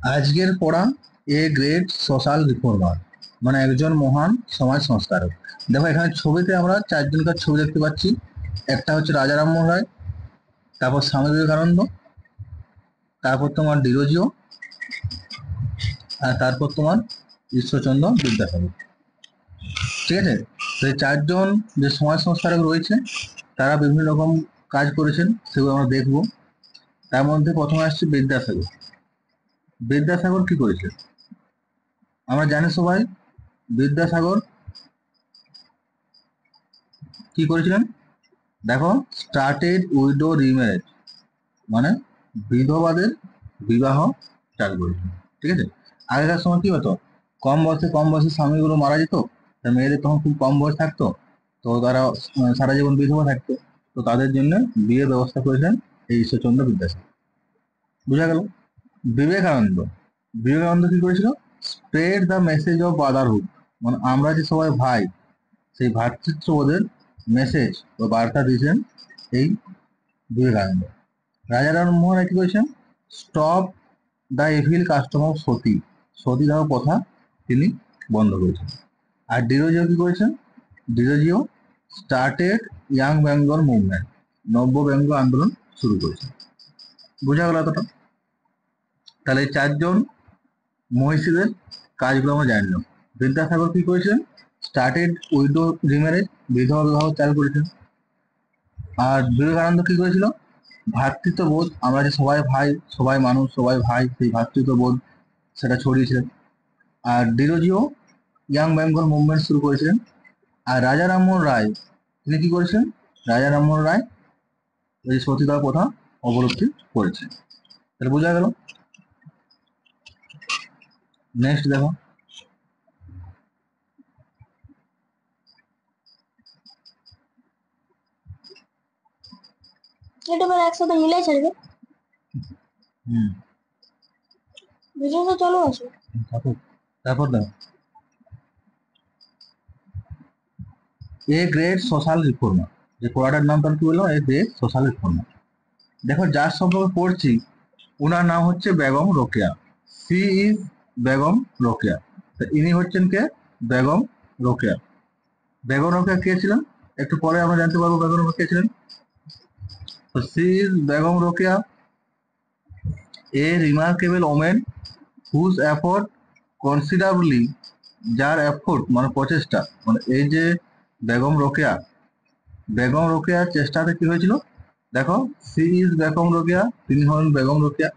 আজকের পড়া a great social reformer, মানে একজন মহান সমাজ সংস্কারক। দেখো এখানে ছবিতে আমরা চারজনকার ছবি দেখতে পাচ্ছি। একটা হচ্ছে রাজা রামমোহন রায়, তারপর স্বামী বিবেকানন্দ, তারপর তোমার ডিরোজিও, আর তারপর তোমার ঈশ্বরচন্দ্র বিদ্যাসাগর। ঠিক আছে, তো এই চারজন যে সমাজ সংস্কারক রয়েছে তারা বিভিন্ন রকম কাজ করেছেন, সেগুলো আমরা দেখবো। তার মধ্যে প্রথমে আসছে বিদ্যাসাগর। বিদ্যাসাগর কি করেছে আমরা জানি সবাই। বিদ্যাসাগর কি করেছিলেন দেখো, স্টার্টেড উইডো রিম্যারেজ, মানে বিধবাদের বিবাহ চালু করেছিল। ঠিক আছে, আগেকার সময় কি হতো, কম বয়সে স্বামীগুলো মারা যেত, তা মেয়েদের তখন খুব কম বয়স থাকতো, তো তারা সারা জীবন বিধবা থাকতো। তো তাদের জন্য বিয়ের ব্যবস্থা করেছিলেন এই ঈশ্বরচন্দ্র বিদ্যাসাগর। বুঝা গেল। বিবেকানন্দ, বিবেকানন্দ কি করেছিল, spread the message of Brotherhood, মানে আমরা যে সবাই ভাই, সেই ভ্রাতৃত্ববোধের মেসেজ বা বার্তা দিয়েছেন এই বিবেকানন্দ। রাজা রামমোহন রায় কি করেছেন, stop the evil custom of sati, sati দাহ প্রথা তিনি বন্ধ করেছেন। আর ডিরোজিও কি করেছেন, Derozio started young Bengal movement, নব্য বেঙ্গল আন্দোলন শুরু করেছেন। বোঝা গেল এতটা। তাহলে এই চারজন মহিষীদের কাজগুলো আমরা জানলাম। বিদ্যাসাগর কি করেছেন, স্টার্টেড উইডো রিম্যারেজ, বিধবা বিবাহ চালু করেছেন। আর বিবেকানন্দ কি করেছিল, ভ্রাতৃত্ববোধ, আমরা যে সবাই ভাই, সবাই মানুষ, সবাই ভাই, সেই ভ্রাতৃত্ববোধ সেটা ছড়িয়েছিলেন। আর ডিরোজিও ইয়াং বেঙ্গল মুভমেন্ট শুরু করেছিলেন। আর রাজা রামমোহন রায় তিনি কি করেছেন, রাজা রামমোহন রায় এই সতীদাহ প্রথা অবলুপ্তি করেছেন। তাহলে বোঝা গেল। নেক্সট দেখো, এটা মানে একসাথে মিলে ছাড়বে, ভিডিও তো চালু আছে। তারপর দেখো, এ গ্রেট সোশ্যাল রিফর্মার, যে পড়াটার নাম তার কি বললো, এ গ্রেট সোশ্যাল রিফর্মার। দেখো যার সম্পর্কে পড়ছি ওনার নাম হচ্ছে বেগম রোকেয়া। She is Begum Rokeya. তো ইনি হচ্ছেন কে, বেগম রোকেয়া। বেগম রোকেয়া কে ছিলেন একটু পরে আমরা জানতে পারবো বেগম রোকেয়া কে ছিলেন। তো she is Begum Rokeya a remarkable women whose effort considerably, যার এফোর্ট মানে প্রচেষ্টা, মানে এই যে বেগম রোকেয়া, বেগম রোকেয়ার চেষ্টাতে কি হয়েছিল দেখো, সি ইজ বেগম রোকেয়া, তিনি হলেন Begum Rokeya.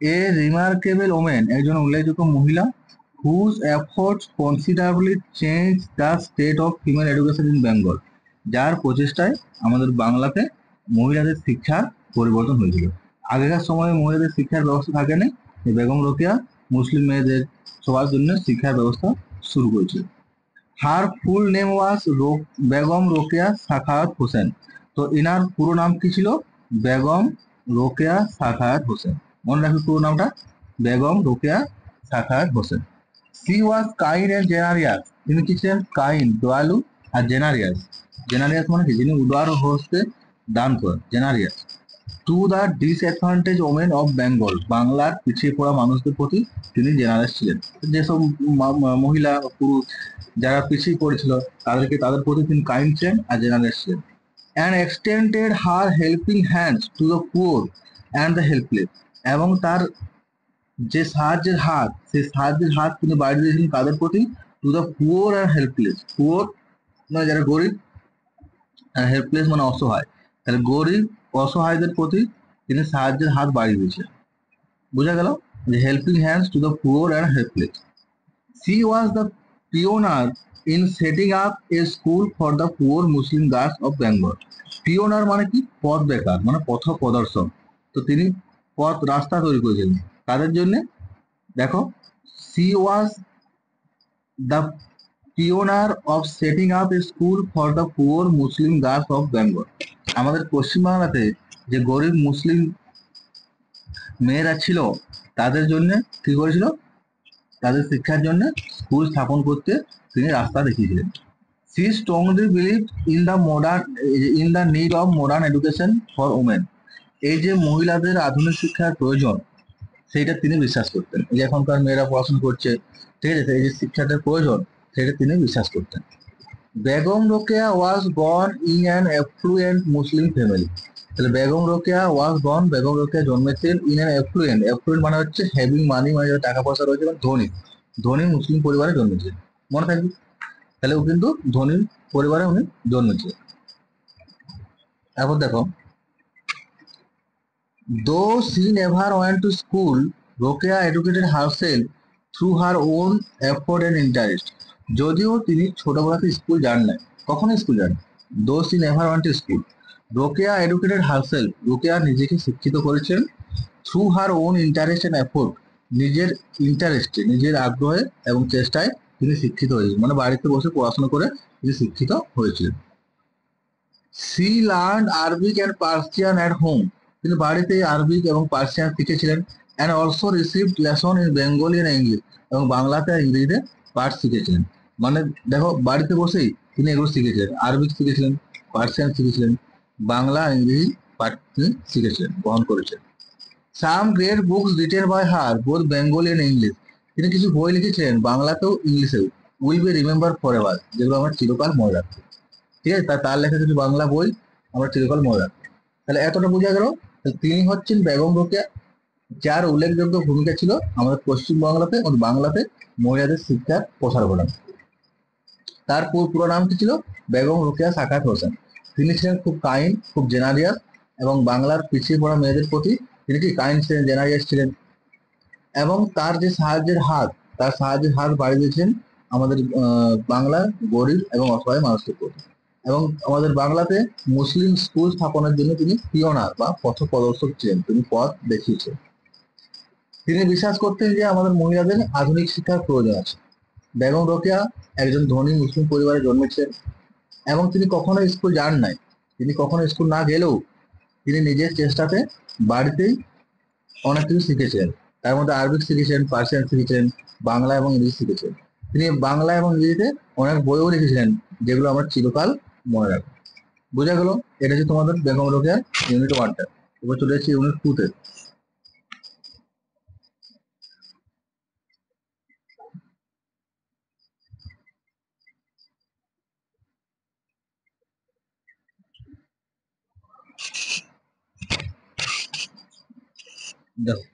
A remarkable women, একজন উল্লেখযোগ্য মহিলা, whose efforts considerably change the state of female education in Bengal, যার প্রচেষ্টায় আমাদের বাংলাতে মহিলাদের শিক্ষার পরিবর্তন হয়েছিল। আগেকার সময়ে মহিলাদের শিক্ষার ব্যবস্থা থাকেনি, বেগম রোকেয়া মুসলিম মেয়েদের সবার জন্য শিক্ষার ব্যবস্থা শুরু করেছিল। Her full name was Begum Rokeya Sakhawat Hossain. তো ইনার পুরো নাম কি ছিল, বেগম রোকেয়া সাখাওয়াত হোসেন। মনে রাখবে পুরো নামটা, Begum Rokeya Sakhawat Hossain. She was kind and generous, তিনি কি ছিলেন, কাইন্ড দয়ালু, আর জেনারিয়াস, জেনারিয়াস মানে কি, যিনি উদার হস্তে দান করেন, জেনারিয়াস। To the disadvantage women of Bengal, বাংলার পিছিয়ে পড়া মানুষদের প্রতি তিনি জেনারেস ছিলেন। যেসব মহিলা পুরুষ যারা পিছিয়ে পড়েছিল তাদেরকে, তাদের প্রতি তিনি কাইন্ড ছিলেন আর জেনারেস ছিলেন। And extended her helping hands to the poor and the helpless, এবং তার যে সাহায্যের হাত, সেই সাহায্যের হাত তিনি বাড়িয়ে দিয়েছিলেন কাদের প্রতি, to the poor and helpless. Poor মানে যারা গরিব, আর হেল্পলেস মানে অসহায়। তাহলে গরিব অসহায়দের প্রতি তিনি সাহায্যের হাত বাড়িয়ে দিয়েছেন। বোঝা গেল যে helping hands to the poor and helpless. She was the pioneer in setting up a school for the poor Muslim girls of Bengal. Pioneer মানে কি, পথ দেখার, মানে পথ প্রদর্শন। তো তিনি পথ রাস্তা তৈরি করেছিলেন তাদের জন্য। দেখো, she was the pioneer of setting up a school for the poor Muslim girls of Bengal. আমাদের পশ্চিমবাংলাতে যে গরিব মুসলিম মেয়েরা ছিল তাদের জন্য কি করেছিল, তাদের শিক্ষার জন্য স্কুল স্থাপন করতে তিনি রাস্তা দেখিয়েছিলেন। She strongly believed in the need of modern education for women. এই যে মহিলাদের আধুনিক শিক্ষার প্রয়োজন, সেইটা তিনি বিশ্বাস করতেন। এই যে এখনকার মেয়েরা পড়াশোনা করছে, ঠিক আছে, এই যে শিক্ষাটার প্রয়োজন, সেটা তিনি বিশ্বাস করতেন। Begum Rokeya was born in an affluent Muslim family. তাহলে বেগম রোকেয়া ওয়াজ বর্ন, বেগম রোকেয়া জন্মেছেন ইন অ্যান অ্যাফ্লুয়েন্ট, অ্যাফ্লুয়েন্ট মানে হচ্ছে হ্যাভিং মানি, মানে যাদের টাকা পয়সা রয়েছে এবং ধনী, ধনী মুসলিম পরিবারে জন্মেছেন, মনে থাকবে। তাহলে ও কিন্তু ধনী পরিবারে উনি জন্মেছেন। এখন দেখো, দো she never went to school, Rokeya educated herself through her own effort and interest. যদিও তিনি ছোটবেলাতে স্কুল যান নাই, কখনো স্কুল যান, দো she never went to school, Rokeya educated herself, Rokeya নিজেকে শিক্ষিত করেছেন through her own interest and effort, নিজের ইন্টারেস্টে, নিজের আগ্রহে এবং চেষ্টায় তিনি শিক্ষিত হয়েছেন, মানে বাড়িতে বসে পড়াশোনা করে তিনি শিক্ষিত হয়েছিলেন। She learn Arabic and Persian at home, তিনি বাড়িতে আরবিক এবং পার্সিয়ান শিখেছিলেন। And also received lesson in Bengali and English, এবং বাংলাতে আর ইংরেজিতে পাঠ শিখেছিলেন। মানে দেখো, বাড়িতে বসেই তিনি এগুলো শিখেছিলেন, আরবিক শিখেছিলেন, পার্সিয়ান শিখেছিলেন, বাংলা আর ইংরেজি পাঠ তিনি শিখেছিলেন, গ্রহণ করেছিলেন। Some great books written by her both Bengali and English, তিনি কিছু বই লিখেছিলেন বাংলাতেও ইংলিশেও, will be remember for ever, যেগুলো আমরা চিরকাল মনে রাখবো। ঠিক আছে, তার লেখা কিছু বাংলা বই আমরা চিরকাল মনে রাখবো। তাহলে এতটা বোঝা গেল, তিনি হচ্ছেন বেগম রোকেয়া, যার উল্লেখযোগ্য ভূমিকা ছিল আমাদের পশ্চিমবাংলাতে এবং বাংলাতে মহিলাদের শিক্ষার প্রসার ঘটানো। তার পুরো নাম কি ছিল? বেগম রোকেয়া সাখাত হোসেন। তিনি ছিলেন খুব কাইন্ড, খুব জেনারিয়াস, এবং বাংলার পিছিয়ে পড়া মেয়েদের প্রতি তিনি কি কাইন্ড ছিলেন, জেনারিয়াস ছিলেন। এবং তার যে সাহায্যের হাত, তার সাহায্যের হাত বাড়িয়ে দিয়েছেন আমাদের বাংলার গরিব এবং অসহায় মানুষদের প্রতি। এবং আমাদের বাংলাতে মুসলিম স্কুল স্থাপনের জন্য তিনি পিওনার বা পথ প্রদর্শক ছিলেন, তিনি পথ দেখিয়েছেন। তিনি বিশ্বাস করতেন যে আমাদের মহিলাদের আধুনিক শিক্ষার প্রয়োজন আছে। বেগম রোকেয়া একজন ধনী মুসলিম পরিবারে জন্মেছেন, এবং তিনি কখনো স্কুল যান নাই। তিনি কখনো স্কুল না গেলেও তিনি নিজের চেষ্টাতে বাড়িতেই অনেক কিছু শিখেছেন। তার মধ্যে আরবিক শিখেছেন, পার্সিয়ান শিখেছেন, বাংলা এবং ইংরেজি শিখেছেন। তিনি বাংলা এবং ইংরেজিতে অনেক বইও লিখেছিলেন, যেগুলো আমরা চিরকাল মনে রাখবো। বোঝা গেল? এটা হচ্ছে তোমাদের বেগম রোকেয়ার ইউনিট 1টা। এবার চলে যাচ্ছি ইউনিট 2তে। দেখো,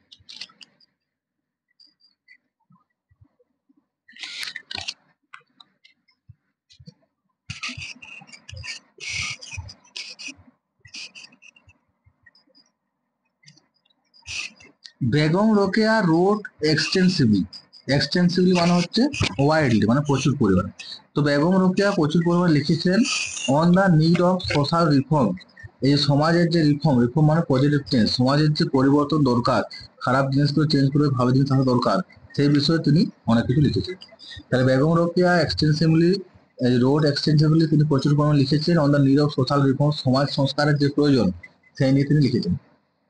Begum Rokeya road extensively, extensively মানে হচ্ছে ওয়াইডলি, মানে প্রচুর পরিমাণে। তো বেগম রোকেয়া প্রচুর পরিমাণে লিখেছেন on the need of social reform, এই যে সমাজের যে রিফর্ম, রিফর্ম মানে পজিটিভ চেঞ্জ, সমাজের যে পরিবর্তন দরকার, খারাপ জিনিসগুলো চেঞ্জ করে ভালো জিনিস আসা দরকার, সেই বিষয়ে তিনি অনেক কিছু লিখেছেন। তাহলে Begum Rokeya extensively, wrote extensively তিনি প্রচুর পরিমাণে লিখেছেন on the need of social reform, সমাজ সংস্কারের যে প্রয়োজন সেই নিয়ে তিনি লিখেছেন।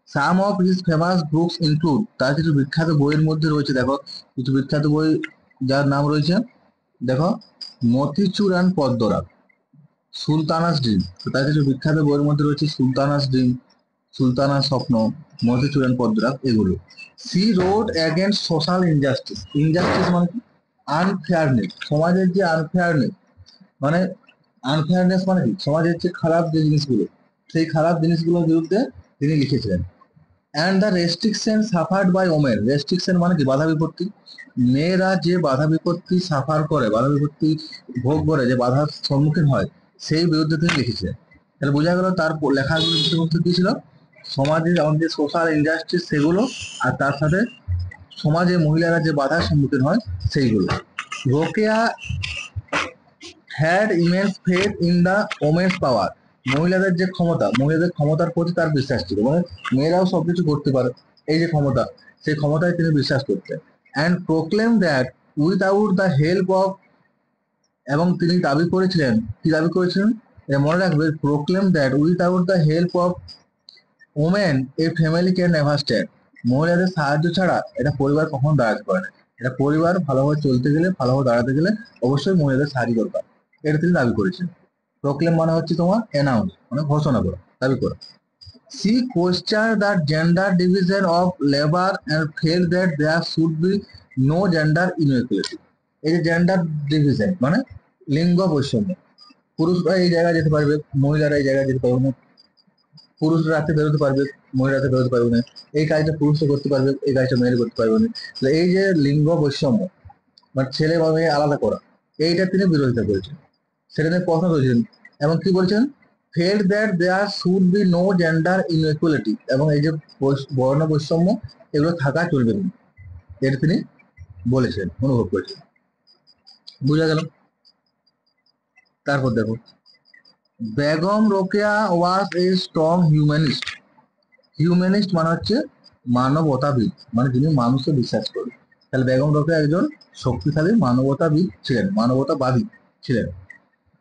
Some of his famous books include, তার কিছু বিখ্যাত বইয়ের মধ্যে রয়েছে, দেখো কিছু বিখ্যাত বই যার নাম রয়েছে, দেখো মতিচুর অ্যান্ড পদ্মরাগ, সুলতানাস ড্রিম। তো তার কিছু বিখ্যাত বইয়ের মধ্যে রয়েছে সুলতানাস ড্রিম, সুলতানার স্বপ্ন, মতিচুর অ্যান্ড পদ্মরাগ, এগুলো। She wrote against social injustice, injustice মানে কি? আনফেয়ারনেস, সমাজের যে আনফেয়ারনেস, মানে আনফেয়ারনেস মানে কি? সমাজের যে খারাপ যে জিনিসগুলো, সেই খারাপ জিনিসগুলোর বিরুদ্ধে তিনি লিখেছিলেন। And the restriction suffered by women, restriction মানে কি? বাধা বিপত্তি। মেয়েরা যে বাধা বিপত্তি সাফার করে, বাধা বিপত্তি ভোগ করে, যে বাধার সম্মুখীন হয়, সেই বিরুদ্ধে তিনি লিখেছিলেন। তাহলে বোঝা গেল তার লেখাগুলোর বিষয়বস্তু কি ছিল? সমাজের আমাদের সোশ্যাল ইন্ডাস্ট্রি সেগুলো, আর তার সাথে সমাজে মহিলারা যে বাধার সম্মুখীন হয় সেইগুলো। Rokeya had immense faith in the women's power, মহিলাদের যে ক্ষমতা, মহিলাদের ক্ষমতার প্রতি তার বিশ্বাস ছিল, মানে মেয়েরাও সবকিছু করতে পারে, এই যে ক্ষমতা, সেই ক্ষমতায় তিনি বিশ্বাস করতেন। And proclaim that without the help of, এবং তিনি দাবি করেছিলেন, কি দাবি করেছিলেন? এটা মনে রাখবে, proclaim that without the help of women A family can never stand, মহিলাদের সাহায্য ছাড়া এটা পরিবার কখনো দাঁড়াতে পারে না। এটা পরিবার ভালোভাবে চলতে গেলে, ভালোভাবে দাঁড়াতে গেলে অবশ্যই মহিলাদের সাহায্য দরকার, এটা তিনি দাবি করেছেন। প্রোক্লেম মানে হচ্ছে তোমার অ্যানাউন্স, মানে ঘোষণা করা, দাবি করা। She questioned the gender division of labor and felt that there should be no gender inequality. এই যে জেন্ডার ডিভিশন মানে লিঙ্গ বৈষম্য, পুরুষরা এই জায়গায় যেতে পারবে, মহিলারা এই জায়গায় যেতে পারবে না, পুরুষরা রাতে বেরোতে পারবে, মহিলারা বেরোতে পারবে না, এই কাজটা পুরুষরা করতে পারবে, এই কাজটা মেয়েরা করতে পারবে না। তো এই যে লিঙ্গ বৈষম্য মানে ছেলে বা মেয়ে আলাদা করা, এইটা তিনি বিরোধিতা করেছেন, সেটা নিয়ে প্রশ্ন করেছেন এবং কি বলছেন, felt that there should be no gender inequality, এবং এই যে বর্ণ বৈষম্য এগুলো থাকা চলবে না, এটা তিনি বলেছেন, অনুভব করেছেন। বুঝা গেল? তারপর দেখো, বেগম রোকেয়া ওয়াজ এ স্ট্রং হিউম্যানিস্ট। হিউম্যানিস্ট মানে হচ্ছে মানবতাবিদ, মানে যিনি মানুষে বিশ্বাস করেন। তাহলে বেগম রোকেয়া একজন শক্তিশালী মানবতাবিদ ছিলেন, মানবতাবাদী ছিলেন।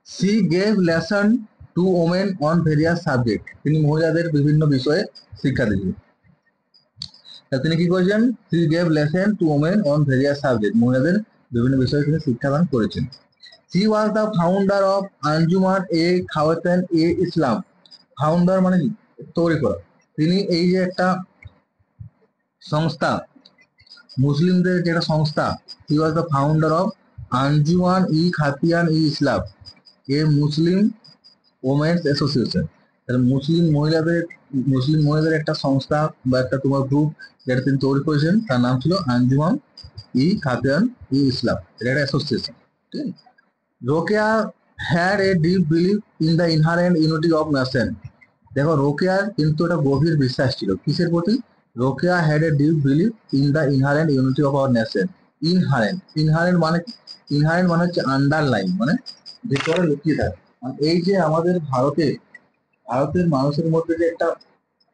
She gave lesson to women on various subject, তিনি মহিলাদের বিভিন্ন বিষয়ে শিক্ষা দিয়েছেন। তিনি কি করেছেন? She gave lesson to women on various subject, মহিলাদের বিভিন্ন বিষয়ে তিনি শিক্ষাদান করেছেন। She was the founder of Anjuman e Khawateen e Islam. Founder মানে কি? তৈরি করা। তিনি এই যে একটা সংস্থা, মুসলিমদের যেটা সংস্থা, he was the founder of Anjuman e Khawateen e Islam, a Muslim women's association. তাহলে মুসলিম মহিলাদের একটা সংস্থা বা একটা তোমার গ্রুপ যেটা তিনি তৈরি করেছেন, তার নাম ছিল আঞ্জুমান ই খাতিয়ান ই ইসলাম, এটা একটা অ্যাসোসিয়েশন। ঠিক আছে? Rokeya had a deep believe in the inherent unity of nation. দেখো, রোকেয়ার কিন্তু একটা গভীর বিশ্বাস ছিল কিসের প্রতি? Rokeya had a deep believe in the inherent unity of our nation. Inherent মানে ইনহারেন্ট মানে হচ্ছে আন্ডারলাইন, মানে ভিতরে লুকিয়ে থাকে। মানে এই যে আমাদের ভারতের মানুষের মধ্যে যে একটা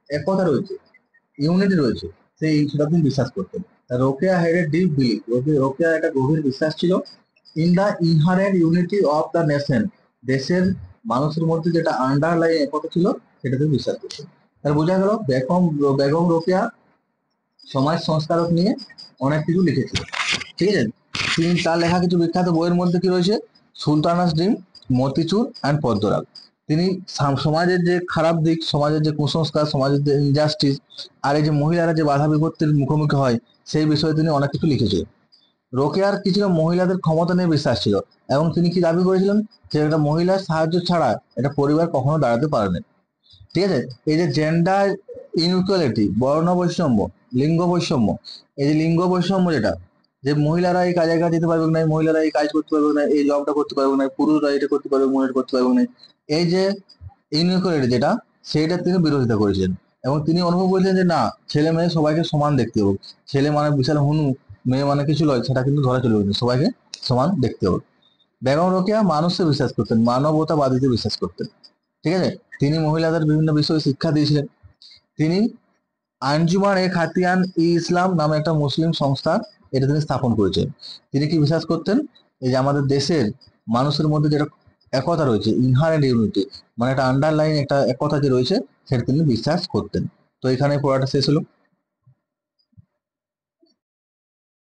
একতা রয়েছে, ইউনিটি রয়েছে, সেটা তিনি বিশ্বাস করতেন। Rokeya had a deep believe, Rokeya একটা গভীর বিশ্বাস ছিল in the inherent unity of the nation, দেশের মানুষের মধ্যে যেটা আন্ডারলাইন একতা ছিল সেটা তিনি বিশ্বাস করতেন। তাহলে বোঝা গেল বেগম রোকেয়া সমাজ সংস্কারক নিয়ে অনেক কিছু লিখেছিল। ঠিক আছে? তিনি তার লেখা কিছু বিখ্যাত বইয়ের মধ্যে কি রয়েছে? Sultana's dream, motichoor and Padmarag. তিনি সমাজের যে খারাপ দিক, সমাজের যে কুসংস্কার, সমাজের যে ইনজাস্টিস, আর এই যে মহিলারা যে বাধা বিপত্তির মুখোমুখি হয়, সেই বিষয়ে তিনি অনেক কিছু লিখেছিলেন। রোকেয়ার কি ছিল? মহিলাদের ক্ষমতা নিয়ে বিশ্বাস ছিল, এবং তিনি কি দাবি করেছিলেন যে একটা মহিলার সাহায্য ছাড়া এটা পরিবার কখনো দাঁড়াতে পারে না। ঠিক আছে? এই যে জেন্ডার ইনইকুয়ালিটি, বর্ণ বৈষম্য, লিঙ্গ বৈষম্য, এই যে লিঙ্গ বৈষম্য যেটা, যে মহিলারা এই কাজে যেতে পারবে না, মহিলারা এই কাজ করতে পারবে না, এই জবটা করতে পারবে না, পুরুষরা এটা করতে পারবে, মহিলারা করতে পারবে না, এই যে ইনইকুয়ালিটি যেটা, সেইটা তিনি বিরোধিতা করেছেন। এবং তিনি অনুভব করেছেন যে না, ছেলে মেয়ে সবাইকে সমান দেখতে হবে, ছেলে মানে বিশাল হুনু, মেয়ে মানে কিছু নয়, সেটা কিন্তু ধরা চলবে না, সবাইকে সমান দেখতে হবে। বেগম রোকেয়া মানুষে বিশ্বাস করতেন, মানবতাবাদীতে বিশ্বাস করতেন। ঠিক আছে? তিনি মহিলাদের বিভিন্ন বিষয়ে শিক্ষা দিয়েছিলেন। তিনি আঞ্জুমান এ খাতিয়ান ই ইসলাম নামে একটা মুসলিম সংস্থা, এটা তিনি স্থাপন করেছেন। তিনি কি বিশ্বাস করতেন? এই যে আমাদের দেশের মানুষের মধ্যে যেটা একতা রয়েছে, ইনহারেন্ট ইউনিটি, মানে একটা আন্ডারলাইন একটা একতা যে রয়েছে, সেটা তিনি বিশ্বাস করতেন। তো এখানে পড়াটা শেষ হলো।